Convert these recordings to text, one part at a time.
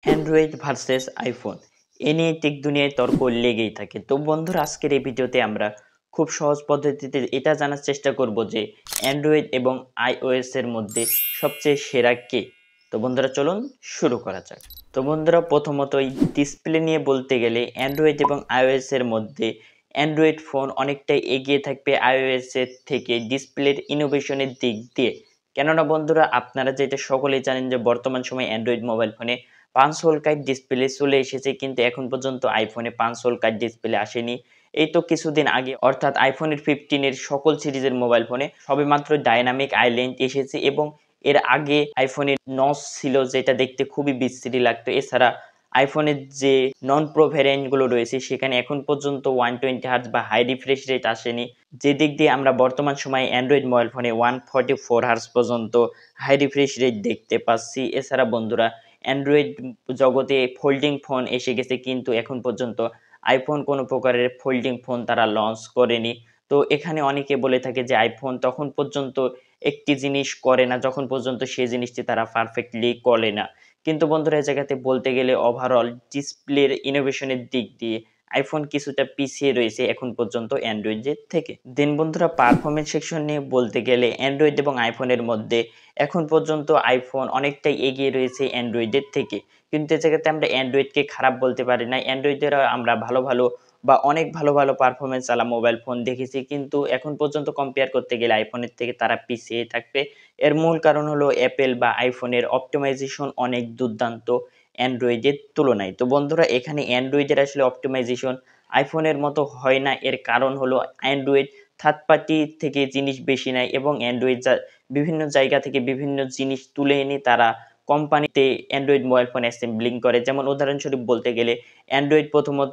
Android versus iPhone এ নিয়ে take দুনিয়ায় তর্ক লেগেই থাকে। তো বন্ধুরা, আজকের এই ভিডিওতে আমরা খুব সহজ পদ্ধতিতে এটা জানার চেষ্টা করব যে অ্যান্ড্রয়েড এবং আইওএস এর মধ্যে সবচেয়ে সেরা কে। তো বন্ধুরা, চলুন শুরু করা যাক। তো বন্ধুরা, প্রথমতই ডিসপ্লে নিয়ে বলতে গেলে অ্যান্ড্রয়েড এবং আইওএস এর মধ্যে অ্যান্ড্রয়েড ফোন অনেকটাই এগিয়ে থাকবে আইওএস এর থেকে ডিসপ্লের ইনোভেশনের দিক দিয়ে। কেননা বন্ধুরা, আপনারা যেটা সকলেই জানেন যে বর্তমান সময়ে অ্যান্ড্রয়েড মোবাইল ফোনে 5 হোল কাট ডিসপ্লে চলে এসেছে, কিন্তু এখন পর্যন্ত আইফোনে 5 হোল কাট ডিসপ্লে আসেনি। এই তো কিছুদিন আগে অর্থাৎ আইফোনের 15 এর সকল সিরিজের মোবাইল ফোনে সবেমাত্র ডাইনামিক আইল্যান্ড এসেছে এবং এর আগে আইফোনের নচ ছিল, যেটা দেখতে খুবই বিশ্রী লাগতো। এছাড়া আইফোনের যে নন প্রো ভ্যারিয়েন্ট গুলো রয়েছে সেখানে এখন পর্যন্ত 120 হার্টজ বা হাই রিফ্রেশ রেট আসেনি, যে দিক দিয়ে আমরা বর্তমান সময়ে অ্যান্ড্রয়েড মোবাইল ফোনে 144 হার্টজ পর্যন্ত হাই রিফ্রেশ রেট দেখতে পাচ্ছি। এছাড়া বন্ধুরা, অ্যান্ড্রয়েড জগতে ফোল্ডিং ফোন এসে গেছে, কিন্তু এখন পর্যন্ত আইফোন কোনো প্রকারের ফোল্ডিং ফোন তারা লঞ্চ করেনি। তো এখানে অনেকে বলে থাকে যে আইফোন তখন পর্যন্ত একটি জিনিস করে না যখন পর্যন্ত সেই জিনিসটি তারা পারফেক্টলি করে না। কিন্তু বন্ধুরা, এই জায়গাতে বলতে গেলে ওভারঅল ডিসপ্লের ইনোভেশনের দিক দিয়ে আইফোন কিছুটা পিছিয়ে রয়েছে এখন পর্যন্ত অ্যান্ড্রয়েডের থেকে। দেন বন্ধুরা, পারফরমেন্স সেকশন নিয়ে বলতে গেলে অ্যান্ড্রয়েড এবং আইফোনের মধ্যে এখন পর্যন্ত আইফোন অনেকটাই এগিয়ে রয়েছে অ্যান্ড্রয়েডের থেকে। কিন্তু এই জায়গাতে আমরা অ্যান্ড্রয়েডকে খারাপ বলতে পারি না। অ্যান্ড্রয়েডের আমরা ভালো ভালো বা অনেক ভালো ভালো পারফরমেন্স আলা মোবাইল ফোন দেখেছি, কিন্তু এখন পর্যন্ত কম্পেয়ার করতে গেলে আইফোনের থেকে তারা পিছিয়ে থাকবে। এর মূল কারণ হলো অ্যাপেল বা আইফোনের অপটিমাইজেশন অনেক দুর্দান্ত অ্যান্ড্রয়েডের তুলনায়। তো বন্ধুরা, এখানে অ্যান্ড্রয়েডের আসলে অপটিমাইজেশন আইফোনের মতো হয় না। এর কারণ হলো অ্যান্ড্রয়েড থার্ড পার্টি থেকে জিনিস বেশি নেয় এবং অ্যান্ড্রয়েড বিভিন্ন জায়গা থেকে বিভিন্ন জিনিস তুলে এনে তারা কোম্পানিতে অ্যান্ড্রয়েড মোবাইল ফোন অ্যাসেম্বলিং করে। যেমন উদাহরণস্বরূপ বলতে গেলে অ্যান্ড্রয়েড প্রথমত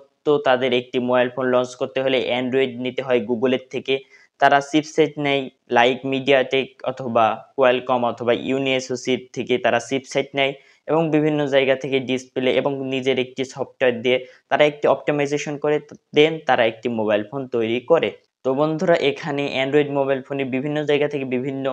তাদের একটি মোবাইল ফোন লঞ্চ করতে হলে অ্যান্ড্রয়েড নিতে হয় গুগলের থেকে। তারা চিপসেট নেয় লাইক মিডিয়াটেক অথবা কোয়ালকম অথবা ইউনিএসওসির থেকে তারা চিপসেট নেয় এবং বিভিন্ন জায়গা থেকে ডিসপ্লে এবং নিজের একটি সফটওয়্যার দিয়ে তারা একটি অপটিমাইজেশন করে দেন তারা একটি মোবাইল ফোন তৈরি করে। তো বন্ধুরা, এখানে অ্যান্ড্রয়েড মোবাইল ফোনে বিভিন্ন জায়গা থেকে বিভিন্ন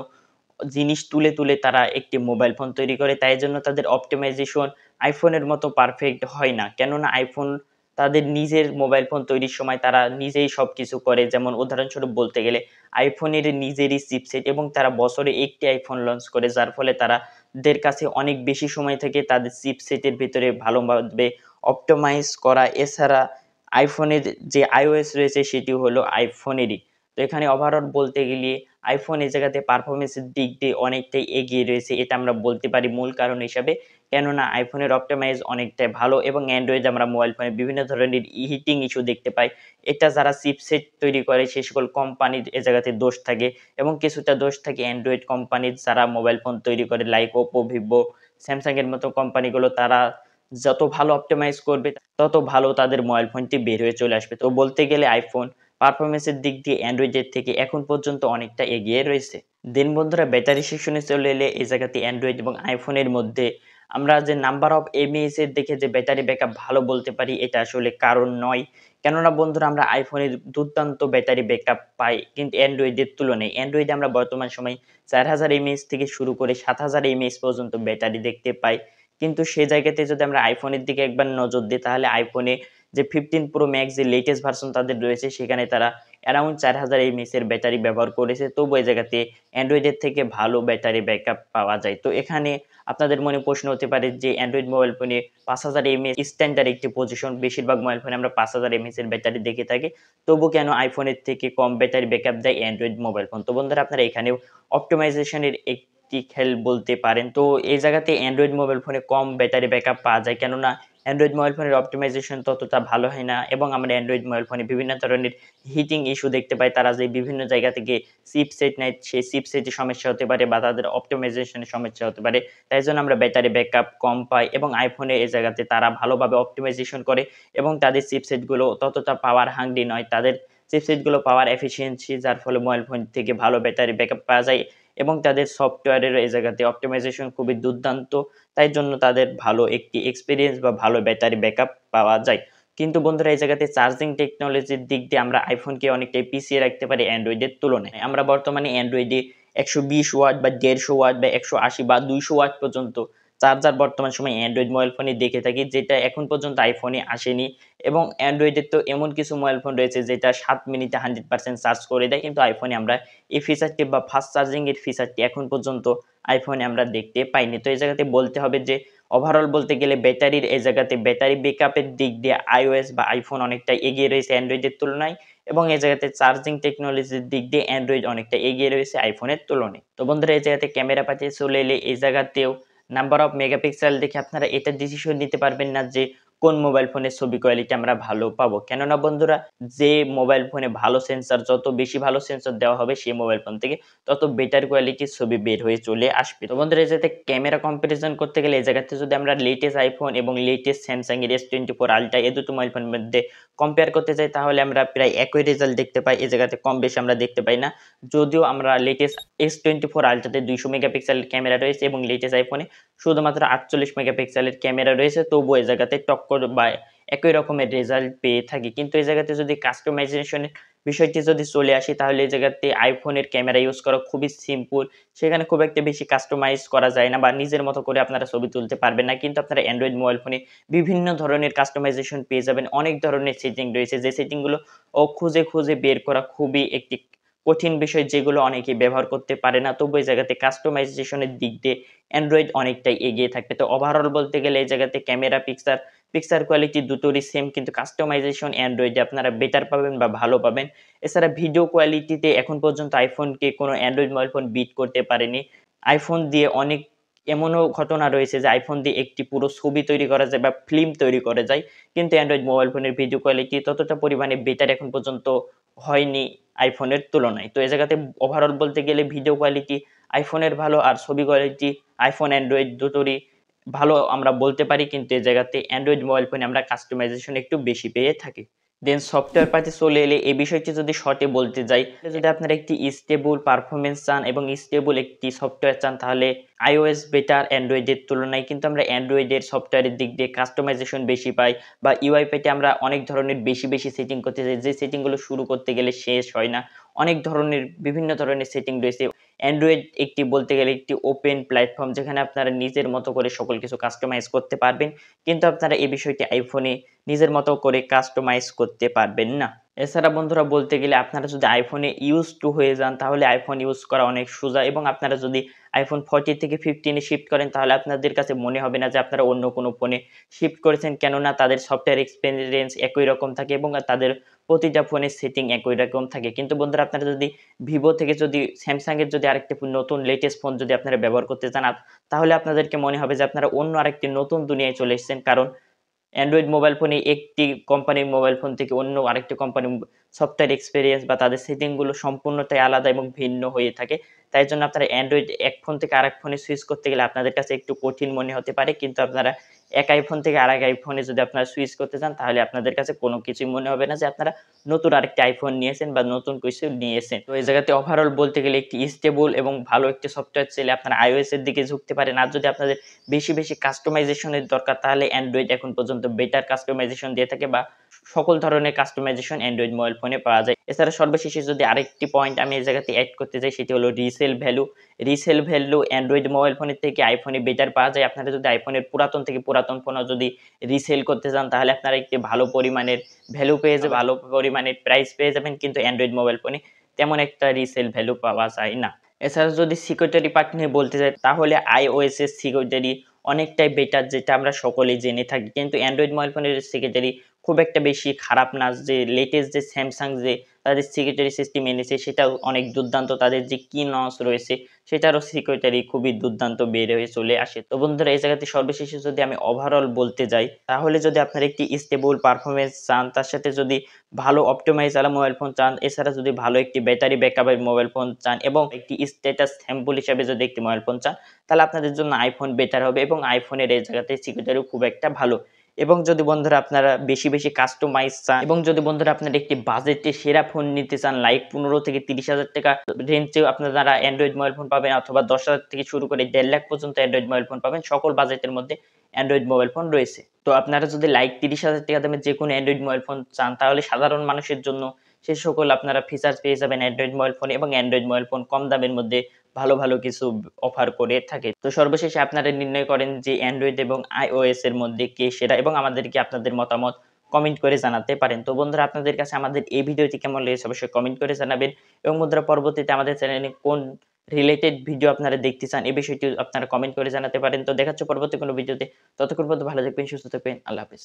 জিনিস তুলে তুলে তারা একটি মোবাইল ফোন তৈরি করে। তাই জন্য তাদের অপটিমাইজেশন আইফোনের মতো পারফেক্ট হয় না। কেননা আইফোন তাদের নিজের মোবাইল ফোন তৈরির সময় তারা নিজেই সবকিছু করে। যেমন উদাহরণস্বরূপ বলতে গেলে আইফোনের নিজেরই চিপসেট এবং তারা বছরে একটি আইফোন লঞ্চ করে, যার ফলে তাদের কাছে অনেক বেশি সময় থেকে তাদের চিপসেটের ভিতরে ভালোভাবে অপটিমাইজ করা। এছাড়া আইফোনের যে iOS রয়েছে সেটি হলো আইফোনেরই। তো এখানে ওভারঅল বলতে গেলে আইফোন এই জায়গাতে পারফরমেন্সের দিক দিয়ে অনেকটাই এগিয়ে রয়েছে, এটা আমরা বলতে পারি মূল কারণ হিসাবে। কেননা আইফোনের অপটিমাইজ অনেকটাই ভালো এবং অ্যান্ড্রয়েড আমরা মোবাইল ফোনে বিভিন্ন ধরনের হিটিং ইস্যু দেখতে পাই। এটা যারা চিপসেট তৈরি করে সে সকল কোম্পানির এ জায়গাতে দোষ থাকে এবং কিছুটা দোষ থাকে অ্যান্ড্রয়েড কোম্পানির যারা মোবাইল ফোন তৈরি করে লাইক ওপো, ভিভো, স্যামসাং এর মতো কোম্পানিগুলো। তারা যত ভালো অপটিমাইজ করবে তত ভালো তাদের মোবাইল ফোনটি বের হয়ে চলে আসবে। তো বলতে গেলে আইফোন পারফরমেন্সের দিক দিয়ে অ্যান্ড্রয়েডের থেকে এখন পর্যন্ত অনেকটা এগিয়ে রয়েছে। দেন বন্ধুরা, ব্যাটারি সেকশনে চলে এলে এই জায়গাতে অ্যান্ড্রয়েড এবং আইফোনের মধ্যে আমরা যে নাম্বার অফ এমএএইচ এর দেখে যে ব্যাটারি ব্যাকআপ ভালো বলতে পারি, এটা আসলে কারণ নয়। কেননা বন্ধুরা, আমরা আইফোনের দুর্দান্ত ব্যাটারি ব্যাকআপ পাই, কিন্তু অ্যান্ড্রয়েডের তুলনায় অ্যান্ড্রয়েডে আমরা বর্তমান সময় 4000 এমএএইচ থেকে শুরু করে 7000 এমএএইচ পর্যন্ত ব্যাটারি দেখতে পাই। কিন্তু সে জায়গাতে যদি আমরা আইফোনের দিকে একবার নজর দিই, তাহলে আইফোনে যে 15 প্রো ম্যাক্স যে লেটেস্ট ভার্সন তাদের রয়েছে সেখানে তারা অ্যারাউন্ড 4000 এমএএইচ এর ব্যাটারি ব্যবহার করেছে। তবু এই জায়গাতে অ্যান্ড্রয়েডের থেকে ভালো ব্যাটারি ব্যাকআপ পাওয়া যায়। তো এখানে আপনাদের মনে প্রশ্ন হতে পারে যে অ্যান্ড্রয়েড মোবাইল ফোনে 5000 এমএএইচ স্ট্যান্ডার্ড একটি পজিশন। বেশিরভাগ মোবাইল ফোনে আমরা 5000 এমএএইচ এর ব্যাটারি দেখে থাকি। তবু কেন আইফোনের থেকে কম ব্যাটারি ব্যাকআপ দেয় অ্যান্ড্রয়েড মোবাইল ফোন? তো বন্ধুরা, আপনারা এখানেও অপটিমাইজেশন এর একটি খেল বলতে পারেন। তো এই জায়গাতে অ্যান্ড্রয়েড মোবাইল ফোনে কম ব্যাটারি ব্যাকআপ পাওয়া যায়, কেননা অ্যান্ড্রয়েড মোবাইল ফোনের অপটিমাইজেশন ততটা ভালো হয় না এবং আমরা অ্যান্ড্রয়েড মোবাইল ফোনে বিভিন্ন ধরনের হিটিং ইস্যু দেখতে পাই। তারা যে বিভিন্ন জায়গা থেকে চিপসেট নেয় সেই চিপসেটের সমস্যা হতে পারে বা তাদের অপটিমাইজেশনের সমস্যা হতে পারে। তাই জন্য আমরা ব্যাটারি ব্যাকআপ কম পাই এবং আইফোনে এই জায়গাতে তারা ভালোভাবে অপটিমাইজেশন করে এবং তাদের চিপসেটগুলো ততটা পাওয়ার হাংরি নয়। তাদের চিপসেটগুলো পাওয়ার এফিসিয়েন্সি, যার ফলে মোবাইল ফোন থেকে ভালো ব্যাটারি ব্যাকআপ পাওয়া যায় এবং তাদের সফটওয়্যারেরও এই জায়গাতে অপটিমাইজেশন খুবই দুর্দান্ত। তাই জন্য তাদের ভালো একটি এক্সপেরিয়েন্স বা ভালো ব্যাটারি ব্যাকআপ পাওয়া যায়। কিন্তু বন্ধুরা, এই জায়গাতে চার্জিং টেকনোলজির দিক দিয়ে আমরা আইফোনকে অনেকটাই পিছিয়ে রাখতে পারি অ্যান্ড্রয়েডের তুলনায়। আমরা বর্তমানে অ্যান্ড্রয়েডে 120 ওয়াট বা 150 ওয়াট বা 180 বা 200 ওয়াট পর্যন্ত চার্জার বর্তমান সময়ে অ্যান্ড্রয়েড মোবাইল ফোনে দেখে থাকি, যেটা এখন পর্যন্ত আইফোনে আসেনি। এবং অ্যান্ড্রয়েডের তো এমন কিছু মোবাইল ফোন রয়েছে যেটা 7 মিনিটে 100% চার্জ করে দেয়, কিন্তু আইফোনে আমরা এই ফিচারটি বা ফাস্ট চার্জিং এর ফিচারটি এখন পর্যন্ত আইফোনে আমরা দেখতে পাইনি। তো এই জায়গাতে বলতে হবে যে ওভারঅল বলতে গেলে ব্যাটারির এই জায়গাতে ব্যাটারি ব্যাকআপের দিক দিয়ে iOS বা আইফোন অনেকটা এগিয়ে রয়েছে অ্যান্ড্রয়েডের তুলনায়, এবং এই জায়গাতে চার্জিং টেকনোলজির দিক দিয়ে অ্যান্ড্রয়েড অনেকটা এগিয়ে রয়েছে আইফোনের তুলনায়। তো বন্ধুরা, এই জায়গাতে ক্যামেরা পাতে চলে এলে এই জায়গাতেও নাম্বার অফ মেগাপিক্সেল দেখে আপনারা এটা ডিসিশন নিতে পারবেন না যে কোন মোবাইল ফোনের ছবি কোয়ালিটি আমরা ভালো পাবো। কেননা বন্ধুরা, যে মোবাইল ফোনে ভালো সেন্সর, যত বেশি ভালো সেন্সর দেওয়া হবে সেই মোবাইল ফোন থেকে তত বেটার কোয়ালিটির ছবি বের হয়ে চলে আসবে। তো বন্ধুরা, এই জায়গাতে ক্যামেরা কম্পারিজন করতে গেলে এই জায়গাতে যদি আমরা লেটেস্ট আইফোন এবং লেটেস্ট স্যামসাং এর S24 আলট্রা এই দুটো মোবাইল ফোনের মধ্যে কম্পেয়ার করতে চাই, তাহলে আমরা প্রায় একই রেজাল্ট দেখতে পাই। এই জায়গাতে কম বেশি আমরা দেখতে পাই না। যদিও আমরা লেটেস্ট S24 আলট্রাতে 200 মেগাপিক্সেলের ক্যামেরা রয়েছে এবং লেটেস্ট আইফোনে শুধুমাত্র 48 মেগাপিক্সেলের ক্যামেরা রয়েছে, তবুও এই জায়গাতে টক্কর বা একই রকমের রেজাল্ট পেয়ে থাকি। কিন্তু এই জায়গাতে যদি কাস্টমাইজেশনের বিষয়টি যদি চলে আসি, তাহলে এই জায়গাতে আইফোনের ক্যামেরা ইউজ করা খুবই সিম্পল। সেখানে খুব একটা বেশি কাস্টমাইজ করা যায় না বা নিজের মতো করে আপনারা ছবি তুলতে পারবেন না। কিন্তু আপনারা অ্যান্ড্রয়েড মোবাইল ফোনে বিভিন্ন ধরনের কাস্টমাইজেশন পেয়ে যাবেন। অনেক ধরনের সেটিং রয়েছে, যে সেটিংগুলো খুঁজে বের করা খুবই একটি কঠিন বিষয়, যেগুলো অনেকেই ব্যবহার করতে পারে না। তবু এই জায়গাতে কাস্টমাইজেশনের দিক দিয়ে অ্যান্ড্রয়েড অনেকটাই এগিয়ে থাকবে। তো ওভারঅল বলতে গেলে এই জায়গাতে ক্যামেরা পিকচার কোয়ালিটি দুটোরই সেম, কিন্তু কাস্টমাইজেশন অ্যান্ড্রয়েডে আপনারা বেটার পাবেন বা ভালো পাবেন। এছাড়া ভিডিও কোয়ালিটিতে এখন পর্যন্ত আইফোনকে কোনো অ্যান্ড্রয়েড মোবাইল ফোন বিট করতে পারেনি। আইফোন দিয়ে অনেক এমনও ঘটনা রয়েছে যে আইফোন দিয়ে একটি পুরো ছবি তৈরি করা যায় বা ফিল্ম তৈরি করা যায়। কিন্তু অ্যান্ড্রয়েড মোবাইল ফোনের ভিডিও কোয়ালিটি ততটা পরিমাণে বেটার এখন পর্যন্ত হয়নি আইফোনের তুলনায়। তো এই জায়গাতে ওভারঅল বলতে গেলে ভিডিও কোয়ালিটি আইফোনের ভালো, আর ছবি কোয়ালিটি আইফোন অ্যান্ড্রয়েড দুটোরই ভালো আমরা বলতে পারি। কিন্তু এই জায়গাতে অ্যান্ড্রয়েড মোবাইল ফোনে আমরা কাস্টমাইজেশন একটু বেশি পেয়ে থাকি। দেন সফটওয়্যার পার্টে চলে এলে এই বিষয়টি যদি শর্টে বলতে যাই, যদি আপনারা একটি স্টেবল পারফরম্যান্স চান এবং স্টেবল একটি সফটওয়্যার চান, তাহলে iOS বেটার অ্যান্ড্রয়েডের তুলনায়। কিন্তু আমরা অ্যান্ড্রয়েডের সফটওয়্যারের দিক দিয়ে কাস্টমাইজেশন বেশি পাই, বা ইউআইতে আমরা অনেক ধরনের বেশি সেটিং করতে চাই, যে সেটিংগুলো শুরু করতে গেলে শেষ হয় না। অনেক ধরনের বিভিন্ন ধরনের সেটিং রয়েছে। অ্যান্ড্রয়েড একটি বলতে গেলে একটি ওপেন প্ল্যাটফর্ম, যেখানে আপনারা নিজের মতো করে সকল কিছু কাস্টমাইজ করতে পারবেন। কিন্তু আপনারা এই বিষয়টি আইফোনে নিজের মতো করে কাস্টমাইজ করতে পারবেন না। এছাড়া বন্ধুরা, বলতে গেলে আপনারা যদি আইফোনে ইউজড টু হয়ে যান, তাহলে আইফোন ইউজ করা অনেক সোজা, এবং আপনারা যদি iPhone 40 থেকে 15 এ শিফট করেন, তাহলে আপনাদের কাছে মনে হবে না যে আপনারা অন্য কোনো ফোনে শিফট করেছেন। কেননা তাদের সফটওয়্যার এক্সপেরিয়েন্স একই রকম থাকে এবং তাদের প্রতিটা ফোনের সেটিং একই রকম থাকে। কিন্তু বন্ধুরা, আপনারা যদি Vivo থেকে যদি Samsung এর যদি আরেকটি নতুন লেটেস্ট ফোন যদি আপনারা ব্যবহার করতে চান, তাহলে আপনাদেরকে মনে হবে যে আপনারা অন্য আরেকটি নতুন দুনিয়ায় চলে এসেছেন। কারণ অ্যান্ড্রয়েড মোবাইল ফোনে একটি কোম্পানির মোবাইল ফোন থেকে অন্য আরেকটি কোম্পানির সফটওয়্যার এক্সপেরিয়েন্স বা তাদের সেটিং গুলো সম্পূর্ণটাই আলাদা এবং ভিন্ন হয়ে থাকে। তাই জন্য আপনারা অ্যান্ড্রয়েড এক ফোন থেকে আরেক ফোনে সুইচ করতে গেলে আপনাদের কাছে একটু কঠিন মনে হতে পারে। কিন্তু আপনারা এক আইফোন থেকে আরেক আইফোনে যদি আপনারা সুইচ করতে চান, তাহলে আপনাদের কাছে কোনো কিছুই মনে হবে না যে আপনারা নতুন আরেকটি আইফোন নিয়েছেন বা নতুন কিছু নিয়েছেন। তো এই জায়গাতে ওভারঅল বলতে গেলে একটি স্টেবল এবং ভালো একটি সফটওয়্যার চাইলে আপনারা iOS এর দিকে ঝুঁকতে পারেন। আর যদি আপনাদের বেশি কাস্টমাইজেশন এর দরকার, তাহলে অ্যান্ড্রয়েড এখন পর্যন্ত বেটার কাস্টমাইজেশন দিয়ে থাকে, বা সকল ধরনের কাস্টমাইজেশন অ্যান্ড্রয়েড মোবাইল ফোনে পাওয়া যায়। এছাড়া সর্বশেষে যদি আরেকটি পয়েন্ট আমি এই জায়গাতে এড করতে চাই, সেটি হলো resale value. Resale value android mobile ফোনের থেকে আইফোনে বেটার পাওয়া যায়। আপনারা যদি আইফোনের পুরাতন থেকে পুরাতন ফোনও যদি রিসেল করতে চান, তাহলে আপনারা একটি ভালো পরিমাণের ভ্যালু পেয়ে যাবেন, ভালো পরিমাণের প্রাইস পেয়ে যাবেন। কিন্তু অ্যান্ড্রয়েড মোবাইল ফোনে তেমন একটা রিসেল ভ্যালু পাওয়া যায় না। এছাড়া যদি সিকিউরিটি পার্ট নিয়ে বলতে চাই, তাহলে iOS এর সিকিউরিটি অনেকটাই বেটার, যেটা আমরা সকলেই জেনে থাকি। কিন্তু অ্যান্ড্রয়েড মোবাইল ফোনের সিকিউরিটি খুব একটা বেশি খারাপ না। যে লেটেস্ট যে স্যামসাং যে তাদের সিকিউরিটি সিস্টেম এনেছে, সেটাও অনেক দুর্দান্ত। তাদের যে কিনস রয়েছে, সেটারও সিকিউরিটি খুবই দুর্দান্ত বের হয়ে চলে আসে। তো বন্ধুরা, এই জায়গাতে সর্বশেষে যদি আমি ওভারঅল বলতে যাই, তাহলে যদি আপনারা একটি স্টেবল পারফরম্যান্স চান, তার সাথে যদি ভালো অপটিমাইজ ওয়ালা মোবাইল ফোন চান, এছাড়া যদি ভালো একটি ব্যাটারি ব্যাকআপের মোবাইল ফোন চান, এবং একটি স্ট্যাটাস স্যাম্পল হিসাবে যদি একটি মোবাইল ফোন চান, তাহলে আপনাদের জন্য আইফোন বেটার হবে। এবং আইফোনের এই জায়গাতে সিকিউরিটিও খুব একটা ভালো। এবং যদি বন্ধুরা আপনারা বেশি কাস্টমাইজ চান, এবং যদি বন্ধুরা আপনারা একটি বাজেটে সেরা ফোন নিতে চান, লাইক 15 থেকে 30,000 টাকা রেঞ্জেও আপনারা অ্যান্ড্রয়েড মোবাইল ফোন পাবেন, অথবা 10,000 থেকে শুরু করে 1.5 লাখ পর্যন্ত অ্যান্ড্রয়েড মোবাইল ফোন পাবেন। সকল বাজেটের মধ্যে অ্যান্ড্রয়েড মোবাইল ফোন রয়েছে। তো আপনারা যদি লাইক 30,000 টাকা দামের যে কোনো অ্যান্ড্রয়েড মোবাইল ফোন চান, তাহলে সাধারণ মানুষের জন্য সে সকল আপনারা ফিচার্স পেয়ে যাবেন অ্যান্ড্রয়েড মোবাইল ফোনে। এবং অ্যান্ড্রয়েড মোবাইল ফোন কম দামের মধ্যে ভালো ভালো কিছু অফার করে থাকে। তো সর্বশেষে আপনারা নির্ণয় করেন যে অ্যান্ড্রয়েড এবং iOS এর মধ্যে কে সেরা, এবং আমাদেরকে আপনাদের মতামত কমেন্ট করে জানাতে পারেন। তো বন্ধুরা, আপনাদের কাছে আমাদের এই ভিডিওটি কেমন লেগেছে অবশ্যই কমেন্ট করে জানাবেন, এবং বন্ধুরা পরবর্তীতে আমাদের চ্যানেলে কোন রিলেটেড ভিডিও আপনারা দেখতে চান এই বিষয়টি আপনারা কমেন্ট করে জানাতে পারেন। তো দেখা হচ্ছে পরবর্তী কোনো ভিডিওতে। ততক্ষণ পর্যন্ত ভালো থাকবেন, সুস্থ থাকবেন। আল্লাহ হাফেজ।